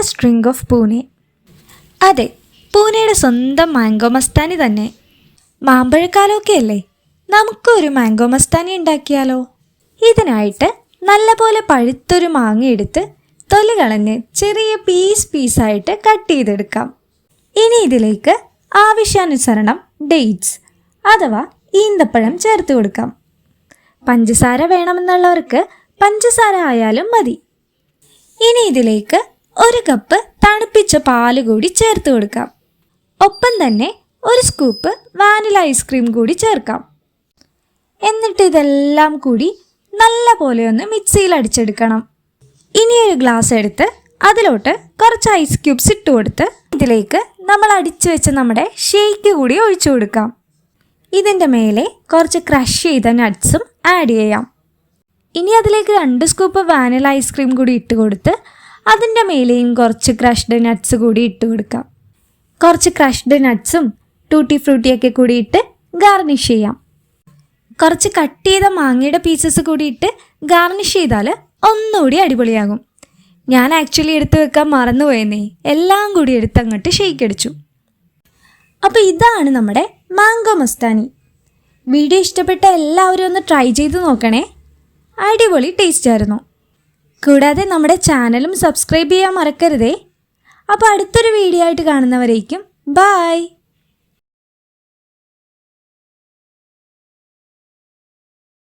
First drink of Pune. അതെ, പൂനെയുടെ സ്വന്തം mango Mastani തന്നെ. മാമ്പഴക്കാലമൊക്കെ അല്ലേ, നമുക്കൊരു മാംഗോ മസ്താനി ഉണ്ടാക്കിയാലോ? ഇതിനായിട്ട് നല്ലപോലെ പഴുത്തൊരു മാങ്ങ എടുത്ത് തൊലി കളഞ്ഞ് ചെറിയ പീസായിട്ട് കട്ട് ചെയ്തെടുക്കാം. ഇനി ഇതിലേക്ക് ആവശ്യാനുസരണം ഡേറ്റ്സ് അഥവാ ഈന്തപ്പഴം ചേർത്ത് കൊടുക്കാം. പഞ്ചസാര വേണമെന്നുള്ളവർക്ക് പഞ്ചസാര ആയാലും മതി. ഇനി ഇതിലേക്ക് 1 കപ്പ് തണുപ്പിച്ച പാല് കൂടി ചേർത്ത് കൊടുക്കാം. ഒപ്പം തന്നെ 1 സ്കൂപ്പ് വാനില ഐസ്ക്രീം കൂടി ചേർക്കാം. എന്നിട്ട് ഇതെല്ലാം കൂടി നല്ല പോലെ ഒന്ന് മിക്സിയിൽ അടിച്ചെടുക്കണം. ഇനി ഒരു ഗ്ലാസ് എടുത്ത് അതിലോട്ട് കുറച്ച് ഐസ് ക്യൂബ്സ് ഇട്ട് കൊടുത്ത് ഇതിലേക്ക് നമ്മൾ അടിച്ചു വെച്ച നമ്മുടെ ഷേക്ക് കൂടി ഒഴിച്ചു കൊടുക്കാം. ഇതിൻ്റെ മേലെ കുറച്ച് ക്രഷ് ചെയ്ത നട്ട്സും ആഡ് ചെയ്യാം. ഇനി അതിലേക്ക് 2 സ്കൂപ്പ് വാനില ഐസ്ക്രീം കൂടി ഇട്ട് കൊടുത്ത് അതിൻ്റെ മേലെയും കുറച്ച് ക്രഷ്ഡ് നട്ട്സ് കൂടി ഇട്ട് കൊടുക്കാം. കുറച്ച് ക്രഷ്ഡ് നട്ട്സും ടൂട്ടി ഫ്രൂട്ടിയൊക്കെ കൂടി ഇട്ട് ഗാർണിഷ് ചെയ്യാം. കുറച്ച് കട്ട് ചെയ്ത മാങ്ങയുടെ പീസസ് കൂടി ഇട്ട് ഗാർണിഷ് ചെയ്താൽ ഒന്നുകൂടി അടിപൊളിയാകും. ഞാൻ ആക്ച്വലി എടുത്ത് വെക്കാൻ മറന്നുപോയെന്നേ, എല്ലാം കൂടി എടുത്ത് അങ്ങോട്ട് ഷേക്ക് അടിച്ചു. അപ്പോൾ ഇതാണ് നമ്മുടെ മാംഗോ മസ്താനി. വീഡിയോ ഇഷ്ടപ്പെട്ട എല്ലാവരും ഒന്ന് ട്രൈ ചെയ്ത് നോക്കണേ. അടിപൊളി ടേസ്റ്റ് ആയിരുന്നു. കൂടാതെ നമ്മുടെ ചാനലും സബ്സ്ക്രൈബ് ചെയ്യാൻ മറക്കരുതേ. അപ്പോൾ അടുത്തൊരു വീഡിയോ ആയിട്ട് കാണുന്നവരേക്കും ബൈ.